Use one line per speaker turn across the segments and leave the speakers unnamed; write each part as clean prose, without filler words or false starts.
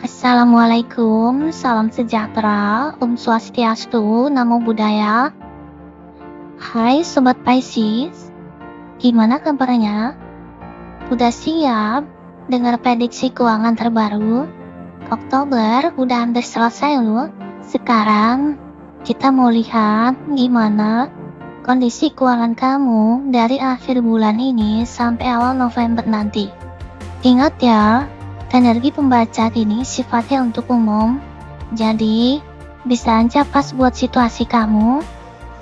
Assalamualaikum, salam sejahtera, Swastiastu, Namo Buddhaya. Hai Sobat Pisces, gimana kabarnya? Udah siap dengar prediksi keuangan terbaru? Oktober udah hampir selesai loh. Sekarang kita mau lihat gimana kondisi keuangan kamu dari akhir bulan ini sampai awal November nanti. Ingat ya, energi pembaca ini sifatnya untuk umum, jadi bisa aja pas buat situasi kamu,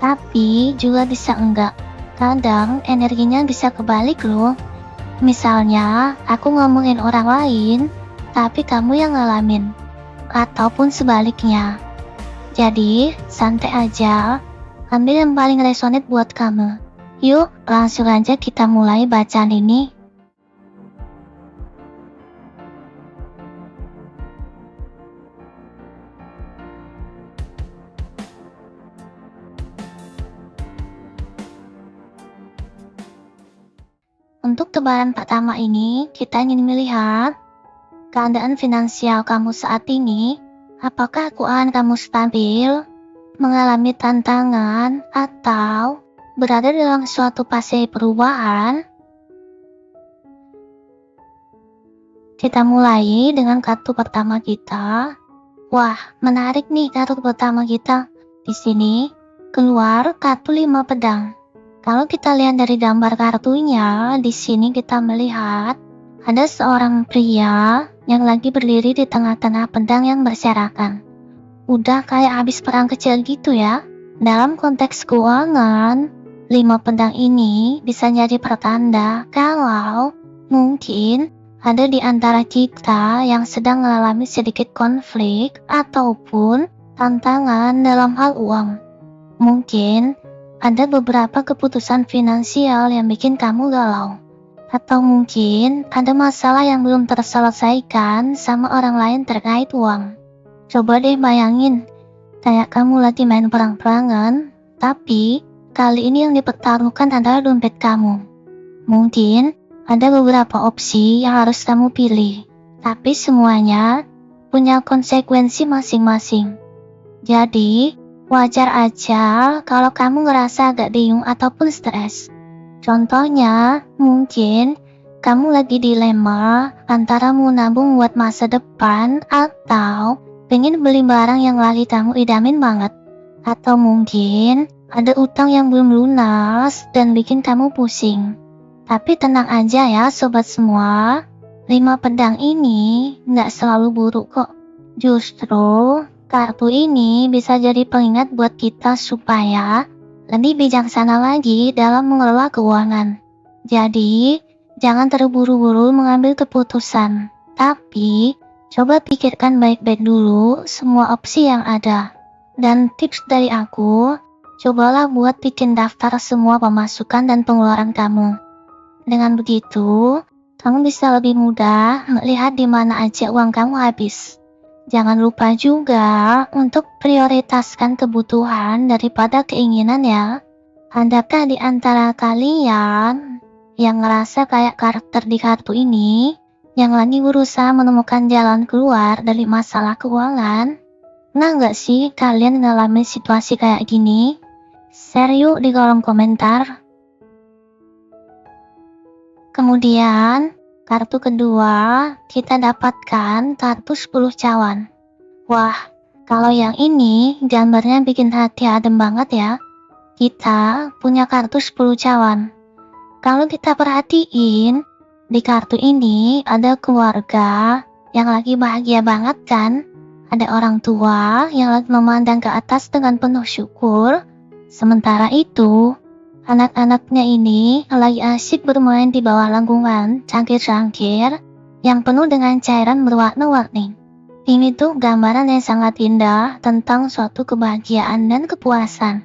tapi juga bisa enggak. Kadang energinya bisa kebalik loh. Misalnya, aku ngomongin orang lain, tapi kamu yang ngalamin. Ataupun sebaliknya. Jadi, santai aja, ambil yang paling resonate buat kamu. Yuk, langsung aja kita mulai bacaan ini. Untuk tebaran pertama ini, kita ingin melihat keadaan finansial kamu saat ini. Apakah keuangan kamu stabil, mengalami tantangan, atau berada dalam suatu fase perubahan? Kita mulai dengan kartu pertama kita. Wah, menarik nih kartu pertama kita. Di sini keluar kartu 5 pedang. Kalau kita lihat dari gambar kartunya, di sini kita melihat ada seorang pria yang lagi berdiri di tengah-tengah pedang yang berserakan. Udah kayak habis perang kecil gitu ya. Dalam konteks keuangan, 5 pedang ini bisa jadi pertanda kalau mungkin ada di antara kita yang sedang mengalami sedikit konflik ataupun tantangan dalam hal uang. Mungkin ada beberapa keputusan finansial yang bikin kamu galau. Atau mungkin ada masalah yang belum terselesaikan sama orang lain terkait uang. Coba deh bayangin, kayak kamu lagi main perang-perangan, tapi kali ini yang dipertaruhkan adalah dompet kamu. Mungkin ada beberapa opsi yang harus kamu pilih, tapi semuanya punya konsekuensi masing-masing. Jadi, wajar aja kalau kamu ngerasa agak bingung ataupun stres. Contohnya, mungkin kamu lagi dilema antara mau nabung buat masa depan atau pengen beli barang yang lagi kamu idamin banget. Atau mungkin ada utang yang belum lunas dan bikin kamu pusing. Tapi tenang aja ya sobat semua, 5 pedang ini nggak selalu buruk kok. Justru kartu ini bisa jadi pengingat buat kita supaya lebih bijaksana lagi dalam mengelola keuangan. Jadi, jangan terburu-buru mengambil keputusan. Tapi, coba pikirkan baik-baik dulu semua opsi yang ada. Dan tips dari aku, cobalah buat bikin daftar semua pemasukan dan pengeluaran kamu. Dengan begitu, kamu bisa lebih mudah melihat di mana aja uang kamu habis. Jangan lupa juga untuk prioritaskan kebutuhan daripada keinginan ya. Adakah di antara kalian yang ngerasa kayak karakter di kartu ini, yang lagi berusaha menemukan jalan keluar dari masalah keuangan? Pernah nggak sih kalian ngalamin situasi kayak gini? Share yuk di kolom komentar. Kemudian, kartu kedua, kita dapatkan kartu 10 cawan. Wah, kalau yang ini gambarnya bikin hati adem banget ya. Kita punya kartu 10 cawan. Kalau kita perhatiin, di kartu ini ada keluarga yang lagi bahagia banget kan? Ada orang tua yang lagi memandang ke atas dengan penuh syukur. Sementara itu, anak-anaknya ini lagi asyik bermain di bawah lengkungan cangkir-cangkir yang penuh dengan cairan berwarna-warni. Ini tuh gambaran yang sangat indah tentang suatu kebahagiaan dan kepuasan.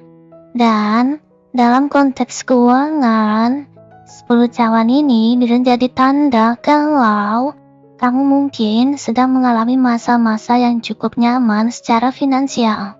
Dan dalam konteks keuangan, 10 cawan ini bisa jadi tanda kalau kamu mungkin sedang mengalami masa-masa yang cukup nyaman secara finansial.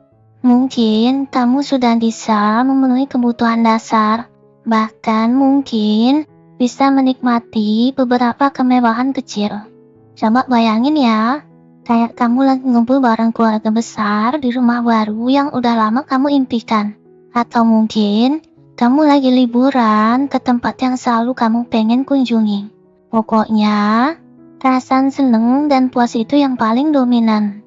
Mungkin kamu sudah bisa memenuhi kebutuhan dasar, bahkan mungkin bisa menikmati beberapa kemewahan kecil. Coba bayangin ya, Kayak kamu lagi ngumpul bareng keluarga besar di rumah baru yang udah lama kamu impikan. Atau mungkin kamu lagi liburan ke tempat yang selalu kamu pengen kunjungi. Pokoknya, perasaan seneng dan puas itu yang paling dominan.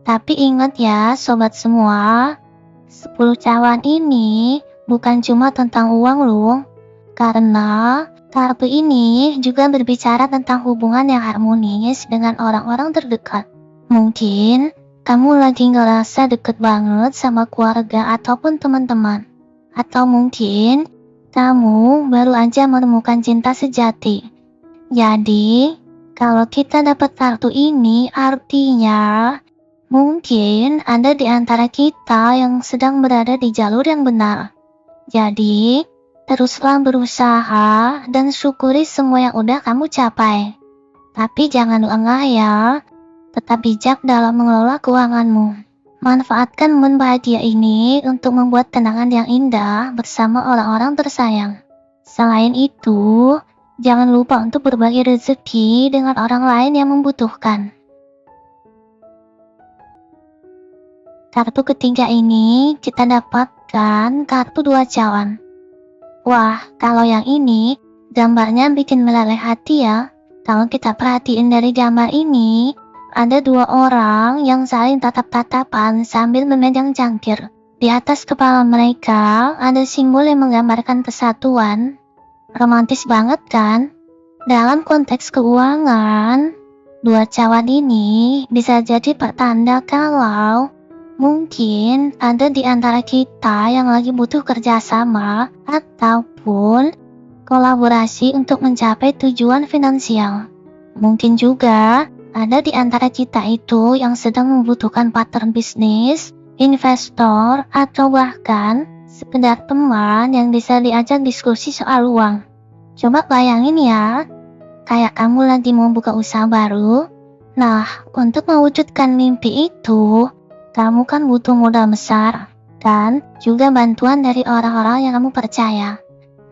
Tapi ingat ya sobat semua, 10 cawan ini bukan cuma tentang uang loh. Karena kartu ini juga berbicara tentang hubungan yang harmonis dengan orang-orang terdekat. Mungkin kamu lagi ngerasa deket banget sama keluarga ataupun teman-teman. Atau mungkin kamu baru aja menemukan cinta sejati. Jadi, kalau kita dapat kartu ini artinya mungkin ada di antara kita yang sedang berada di jalur yang benar. Jadi, teruslah berusaha dan syukuri semua yang udah kamu capai. Tapi jangan lengah ya, tetap bijak dalam mengelola keuanganmu. Manfaatkan momen bahagia ini untuk membuat kenangan yang indah bersama orang-orang tersayang. Selain itu, jangan lupa untuk berbagi rezeki dengan orang lain yang membutuhkan. Kartu ketiga ini kita dapatkan kartu 2 cawan. Wah, kalau yang ini gambarnya bikin meleleh hati ya. Kalau kita perhatiin dari gambar ini, ada 2 orang yang saling tatap-tatapan sambil memegang cangkir. Di atas kepala mereka ada simbol yang menggambarkan kesatuan. Romantis banget kan? Dalam konteks keuangan, 2 cawan ini bisa jadi pertanda kalau mungkin ada di antara kita yang lagi butuh kerjasama ataupun kolaborasi untuk mencapai tujuan finansial. Mungkin juga ada di antara kita itu yang sedang membutuhkan partner bisnis, investor, atau bahkan sekedar teman yang bisa diajak diskusi soal uang. Coba bayangin ya, kayak kamu lagi mau buka usaha baru. Nah, untuk mewujudkan mimpi itu, kamu kan butuh modal besar, dan juga bantuan dari orang-orang yang kamu percaya.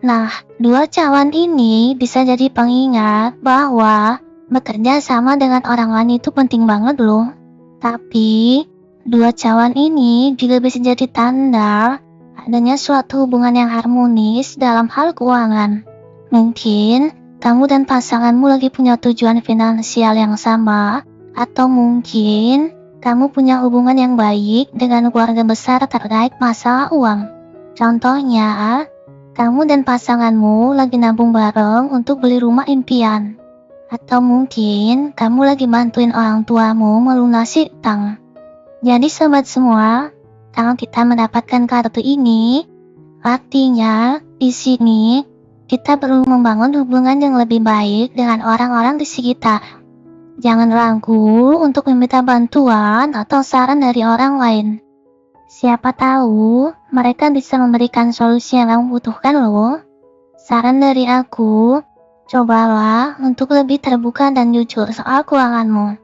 Nah, 2 cawan ini bisa jadi pengingat bahwa bekerja sama dengan orang lain itu penting banget loh. Tapi, 2 cawan ini juga bisa jadi tanda adanya suatu hubungan yang harmonis dalam hal keuangan. Mungkin kamu dan pasanganmu lagi punya tujuan finansial yang sama, atau mungkin kamu punya hubungan yang baik dengan keluarga besar terkait masalah uang. Contohnya, kamu dan pasanganmu lagi nabung bareng untuk beli rumah impian. Atau mungkin kamu lagi bantuin orang tuamu melunasi utang. Jadi sobat semua, kalau kita mendapatkan kartu ini, artinya di sini kita perlu membangun hubungan yang lebih baik dengan orang-orang di sekitar. Jangan ragu untuk meminta bantuan atau saran dari orang lain. Siapa tahu mereka bisa memberikan solusi yang kamu butuhkan loh. Saran dari aku, cobalah untuk lebih terbuka dan jujur soal keuanganmu.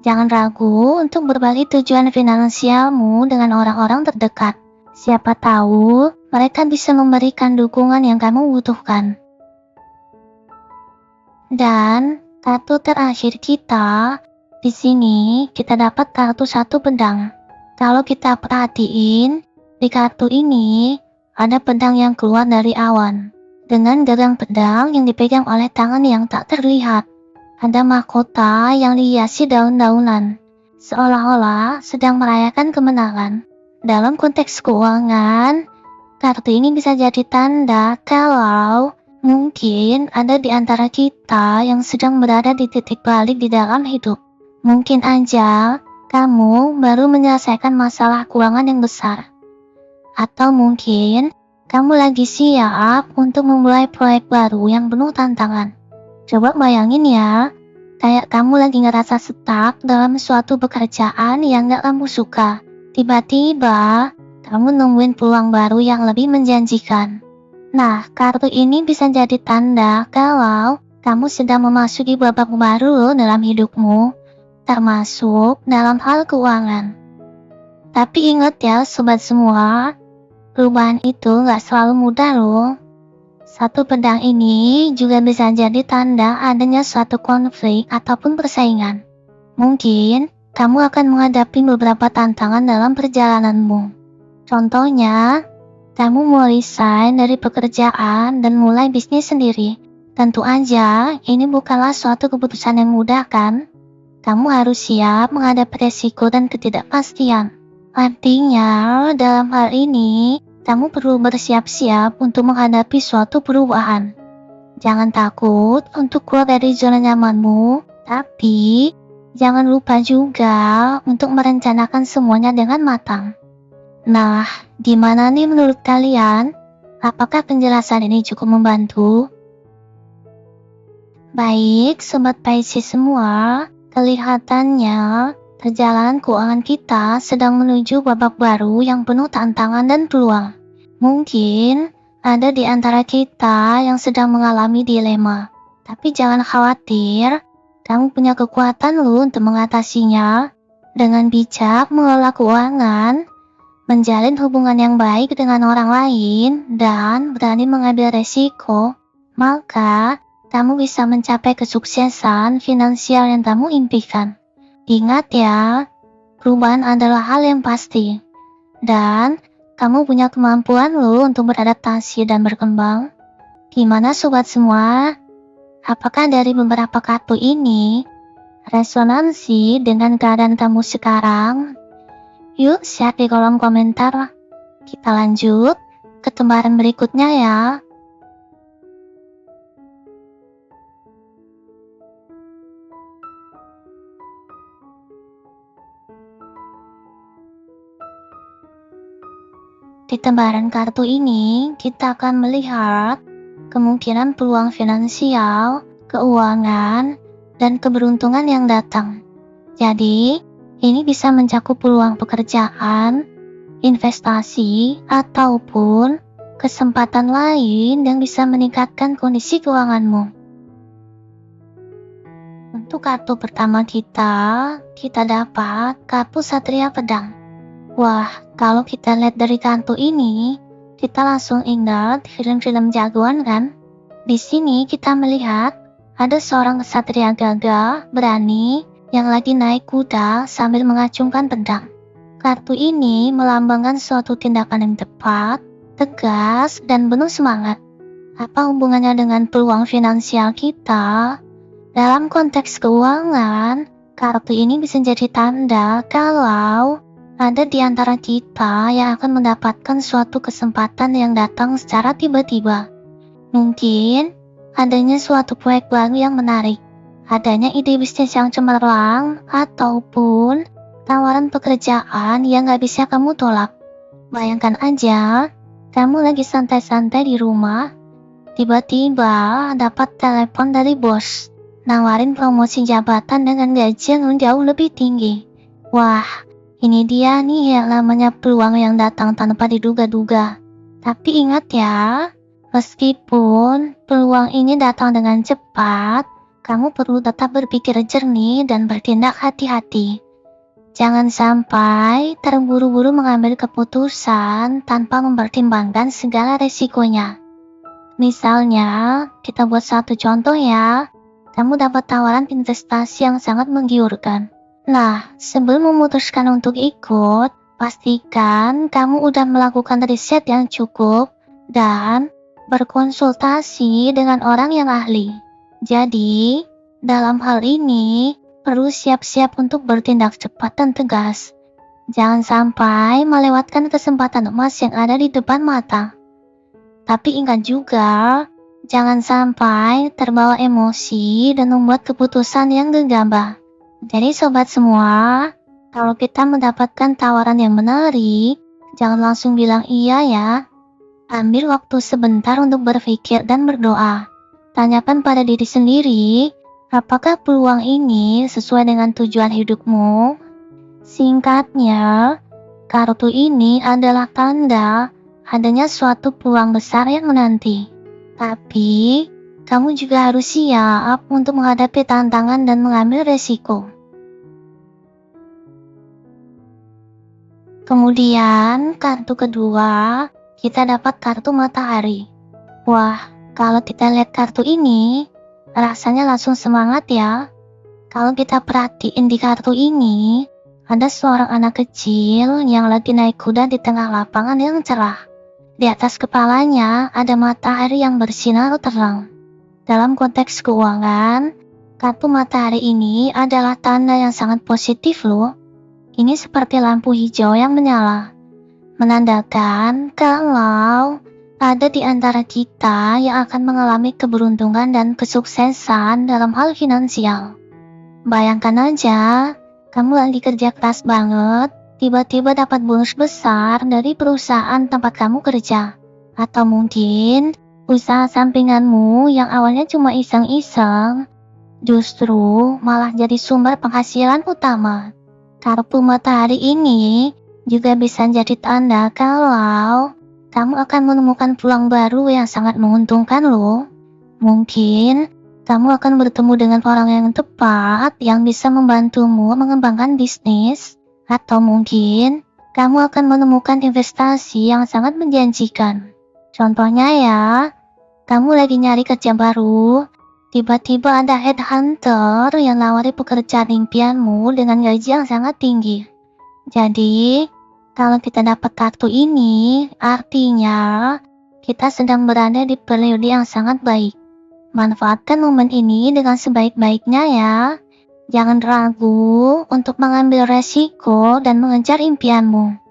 Jangan ragu untuk berbagi tujuan finansialmu dengan orang-orang terdekat. Siapa tahu mereka bisa memberikan dukungan yang kamu butuhkan. Dan kartu terakhir kita, di sini kita dapat kartu 1 pedang. Kalau kita perhatiin, di kartu ini ada pedang yang keluar dari awan. Dengan gagang pedang yang dipegang oleh tangan yang tak terlihat. Ada mahkota yang dihiasi daun-daunan, seolah-olah sedang merayakan kemenangan. Dalam konteks keuangan, kartu ini bisa jadi tanda kalau mungkin ada di antara kita yang sedang berada di titik balik di dalam hidup. Mungkin aja kamu baru menyelesaikan masalah keuangan yang besar. Atau mungkin kamu lagi siap untuk memulai proyek baru yang penuh tantangan. Coba bayangin ya, kayak kamu lagi ngerasa stuck dalam suatu pekerjaan yang gak kamu suka. Tiba-tiba kamu nemuin peluang baru yang lebih menjanjikan. Nah, kartu ini bisa jadi tanda kalau kamu sedang memasuki babak baru dalam hidupmu, termasuk dalam hal keuangan. Tapi ingat ya sobat semua, perubahan itu gak selalu mudah loh. 1 pedang ini juga bisa jadi tanda adanya suatu konflik ataupun persaingan. Mungkin kamu akan menghadapi beberapa tantangan dalam perjalananmu. Contohnya, kamu mau resign dari pekerjaan dan mulai bisnis sendiri. Tentu aja, ini bukanlah suatu keputusan yang mudah kan? Kamu harus siap menghadapi resiko dan ketidakpastian. Artinya, dalam hal ini, kamu perlu bersiap-siap untuk menghadapi suatu perubahan. Jangan takut untuk keluar dari zona nyamanmu, tapi jangan lupa juga untuk merencanakan semuanya dengan matang. Nah, gimana nih menurut kalian? Apakah penjelasan ini cukup membantu? Baik, Sobat Pisces semua, kelihatannya perjalanan keuangan kita sedang menuju babak baru yang penuh tantangan dan peluang. Mungkin ada di antara kita yang sedang mengalami dilema, tapi jangan khawatir, kamu punya kekuatan loh untuk mengatasinya. Dengan bijak mengelola keuangan, menjalin hubungan yang baik dengan orang lain, dan berani mengambil resiko, maka kamu bisa mencapai kesuksesan finansial yang kamu impikan. Ingat ya, perubahan adalah hal yang pasti. Dan kamu punya kemampuan loh untuk beradaptasi dan berkembang. Gimana sobat semua? Apakah dari beberapa kartu ini resonansi dengan keadaan kamu sekarang? Yuk share di kolom komentar. Kita lanjut ke lembaran berikutnya ya. Di lembaran kartu ini, kita akan melihat kemungkinan peluang finansial, keuangan, dan keberuntungan yang datang. Jadi, ini bisa mencakup peluang pekerjaan, investasi, ataupun kesempatan lain yang bisa meningkatkan kondisi keuanganmu. Untuk kartu pertama kita dapat kartu Satria Pedang. Wah, kalau kita lihat dari kartu ini, kita langsung ingat film-film jagoan kan? Di sini kita melihat ada seorang kesatria gagah, berani, yang lagi naik kuda sambil mengacungkan pedang. Kartu ini melambangkan suatu tindakan yang tepat, tegas, dan penuh semangat. Apa hubungannya dengan peluang finansial kita? Dalam konteks keuangan, kartu ini bisa jadi tanda kalau ada di antara kita yang akan mendapatkan suatu kesempatan yang datang secara tiba-tiba. Mungkin adanya suatu proyek baru yang menarik, adanya ide bisnis yang cemerlang, ataupun tawaran pekerjaan yang gak bisa kamu tolak. Bayangkan aja, kamu lagi santai-santai di rumah, tiba-tiba dapat telepon dari bos, nawarin promosi jabatan dengan gaji yang jauh lebih tinggi. Wah, ini dia nih yang namanya peluang yang datang tanpa diduga-duga. Tapi ingat ya, meskipun peluang ini datang dengan cepat, kamu perlu tetap berpikir jernih dan bertindak hati-hati. Jangan sampai terburu-buru mengambil keputusan tanpa mempertimbangkan segala resikonya. Misalnya, kita buat satu contoh ya, kamu dapat tawaran investasi yang sangat menggiurkan. Nah, sebelum memutuskan untuk ikut, pastikan kamu udah melakukan riset yang cukup dan berkonsultasi dengan orang yang ahli. Jadi, dalam hal ini, perlu siap-siap untuk bertindak cepat dan tegas. Jangan sampai melewatkan kesempatan emas yang ada di depan mata. Tapi ingat juga, jangan sampai terbawa emosi dan membuat keputusan yang gegabah. Jadi sobat semua, kalau kita mendapatkan tawaran yang menarik, jangan langsung bilang iya ya. Ambil waktu sebentar untuk berpikir dan berdoa. Tanyakan pada diri sendiri, apakah peluang ini sesuai dengan tujuan hidupmu? Singkatnya, kartu ini adalah tanda adanya suatu peluang besar yang menanti. Tapi, kamu juga harus siap untuk menghadapi tantangan dan mengambil resiko. Kemudian, kartu kedua, kita dapat kartu matahari. Wah, kalau kita lihat kartu ini, rasanya langsung semangat ya. Kalau kita perhatiin di kartu ini, ada seorang anak kecil yang lagi naik kuda di tengah lapangan yang cerah. Di atas kepalanya ada matahari yang bersinar terang. Dalam konteks keuangan, kartu matahari ini adalah tanda yang sangat positif loh. Ini seperti lampu hijau yang menyala, menandakan kalau ada di antara kita yang akan mengalami keberuntungan dan kesuksesan dalam hal finansial. Bayangkan aja, kamu lagi kerja keras banget, tiba-tiba dapat bonus besar dari perusahaan tempat kamu kerja. Atau mungkin, usaha sampinganmu yang awalnya cuma iseng-iseng, justru malah jadi sumber penghasilan utama. Kartu matahari ini juga bisa jadi tanda kalau kamu akan menemukan peluang baru yang sangat menguntungkan loh. Mungkin kamu akan bertemu dengan orang yang tepat yang bisa membantumu mengembangkan bisnis, atau mungkin kamu akan menemukan investasi yang sangat menjanjikan. Contohnya ya, kamu lagi nyari kerja baru, tiba-tiba ada headhunter yang nawari pekerjaan impianmu dengan gaji yang sangat tinggi. Jadi, kalau kita dapat kartu ini, artinya kita sedang berada di periode yang sangat baik. Manfaatkan momen ini dengan sebaik-baiknya ya. Jangan ragu untuk mengambil resiko dan mengejar impianmu.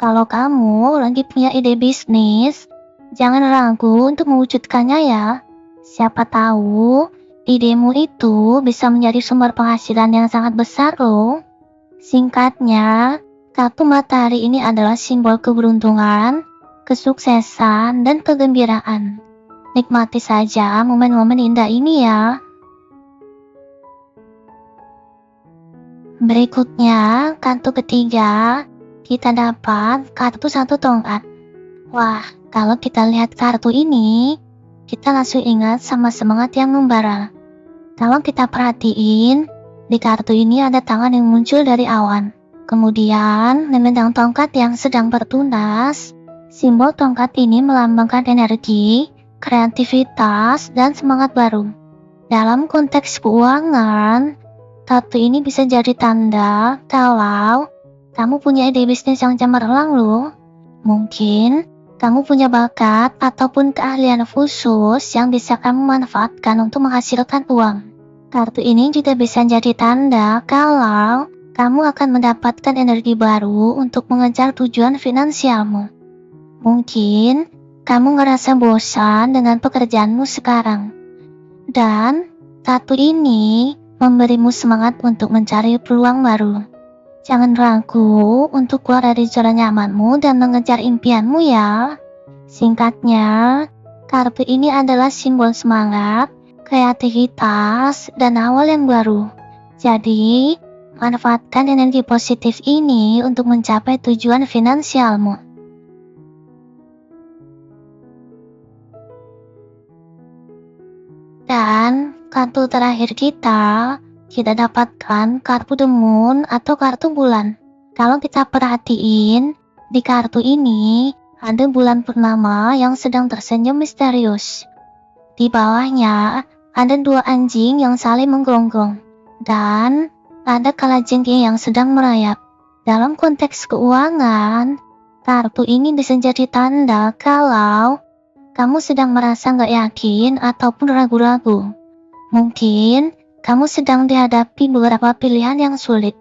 Kalau kamu lagi punya ide bisnis, jangan ragu untuk mewujudkannya ya. Siapa tahu idemu itu bisa menjadi sumber penghasilan yang sangat besar loh. Singkatnya, kartu matahari ini adalah simbol keberuntungan, kesuksesan, dan kegembiraan. Nikmati saja momen-momen indah ini ya. Berikutnya, kartu ketiga, kita dapat kartu 1 tongkat. Wah, kalau kita lihat kartu ini, kita langsung ingat sama semangat yang membara. Kalau kita perhatiin, di kartu ini ada tangan yang muncul dari awan. Kemudian, memegang tongkat yang sedang bertunas. Simbol tongkat ini melambangkan energi, kreativitas, dan semangat baru. Dalam konteks keuangan, kartu ini bisa jadi tanda kalau kamu punya ide bisnis yang cemerlang loh. Mungkin kamu punya bakat ataupun keahlian khusus yang bisa kamu manfaatkan untuk menghasilkan uang. Kartu ini juga bisa jadi tanda kalau kamu akan mendapatkan energi baru untuk mengejar tujuan finansialmu. Mungkin kamu ngerasa bosan dengan pekerjaanmu sekarang. Dan kartu ini memberimu semangat untuk mencari peluang baru. Jangan ragu untuk keluar dari zona nyamanmu dan mengejar impianmu ya. Singkatnya, kartu ini adalah simbol semangat, kreativitas, dan awal yang baru. Jadi, manfaatkan energi positif ini untuk mencapai tujuan finansialmu. Dan kartu terakhir kita dapatkan kartu The Moon atau kartu bulan. Kalau kita perhatiin, di kartu ini ada bulan purnama yang sedang tersenyum misterius. Di bawahnya ada 2 anjing yang saling menggonggong. Dan ada kalajengking yang sedang merayap. Dalam konteks keuangan, kartu ini bisa jadi tanda kalau kamu sedang merasa gak yakin ataupun ragu-ragu. Mungkin kamu sedang dihadapi beberapa pilihan yang sulit.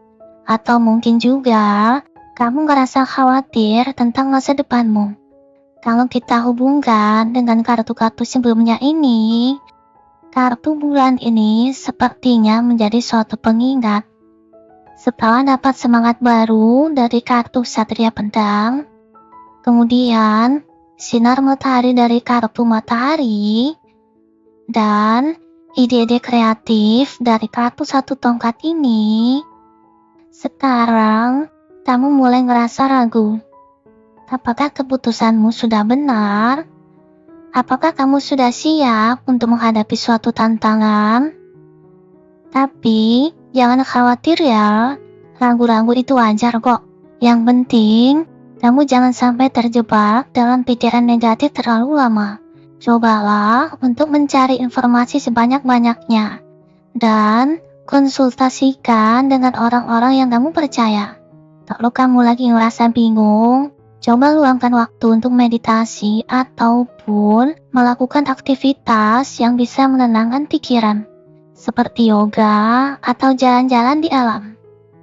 Atau mungkin juga kamu ngerasa khawatir tentang masa depanmu. Kalau kita hubungkan dengan kartu-kartu sebelumnya ini, kartu bulan ini sepertinya menjadi suatu pengingat. Setelah dapat semangat baru dari kartu Satria Pedang, kemudian sinar matahari dari kartu matahari, dan ide-ide kreatif dari kartu 1 tongkat ini, sekarang kamu mulai ngerasa ragu. Apakah keputusanmu sudah benar? Apakah kamu sudah siap untuk menghadapi suatu tantangan? Tapi jangan khawatir ya, ragu-ragu itu wajar kok. Yang penting, kamu jangan sampai terjebak dalam pikiran negatif terlalu lama. Cobalah untuk mencari informasi sebanyak-banyaknya. Dan konsultasikan dengan orang-orang yang kamu percaya. Kalau kamu lagi ngerasa bingung, coba luangkan waktu untuk meditasi ataupun melakukan aktivitas yang bisa menenangkan pikiran, seperti yoga atau jalan-jalan di alam.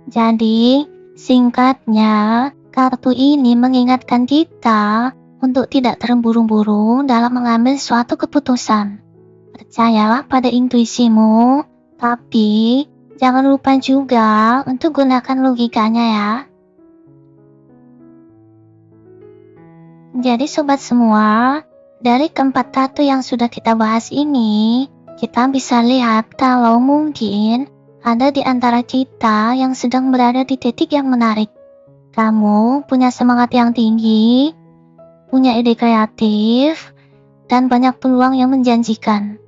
Jadi, singkatnya, kartu ini mengingatkan kita untuk tidak terburu-buru dalam mengambil suatu keputusan. Percayalah pada intuisimu, tapi jangan lupa juga untuk gunakan logikanya ya. Jadi sobat semua, dari keempat kartu yang sudah kita bahas ini, kita bisa lihat kalau mungkin ada di antara kita yang sedang berada di titik yang menarik. Kamu punya semangat yang tinggi, punya ide kreatif, dan banyak peluang yang menjanjikan.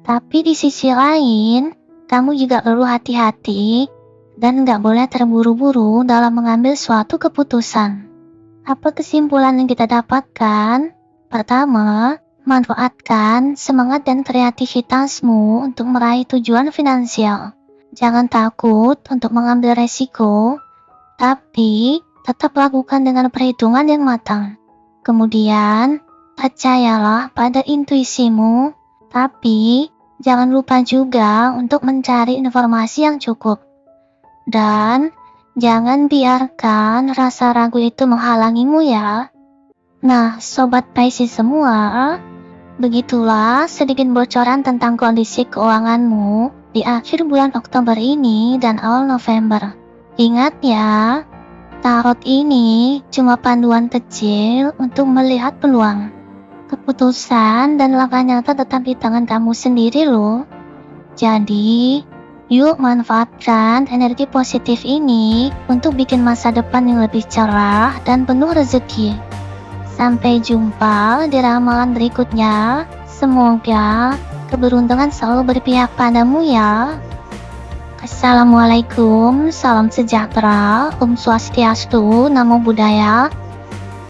Tapi di sisi lain, kamu juga perlu hati-hati dan nggak boleh terburu-buru dalam mengambil suatu keputusan. Apa kesimpulan yang kita dapatkan? Pertama, manfaatkan semangat dan kreativitasmu untuk meraih tujuan finansial. Jangan takut untuk mengambil resiko, tapi tetap lakukan dengan perhitungan yang matang. Kemudian, percayalah pada intuisimu, tapi jangan lupa juga untuk mencari informasi yang cukup. Dan jangan biarkan rasa ragu itu menghalangimu ya. Nah, Sobat Pisces semua, begitulah sedikit bocoran tentang kondisi keuanganmu di akhir bulan Oktober ini dan awal November. Ingat ya, tarot ini cuma panduan kecil untuk melihat peluang. Keputusan dan langkah nyata tetap di tangan kamu sendiri loh. Jadi, yuk manfaatkan energi positif ini untuk bikin masa depan yang lebih cerah dan penuh rezeki. Sampai jumpa di ramalan berikutnya. Semoga keberuntungan selalu berpihak padamu ya. Assalamualaikum, salam sejahtera, Om Swastiastu, Namo Buddhaya.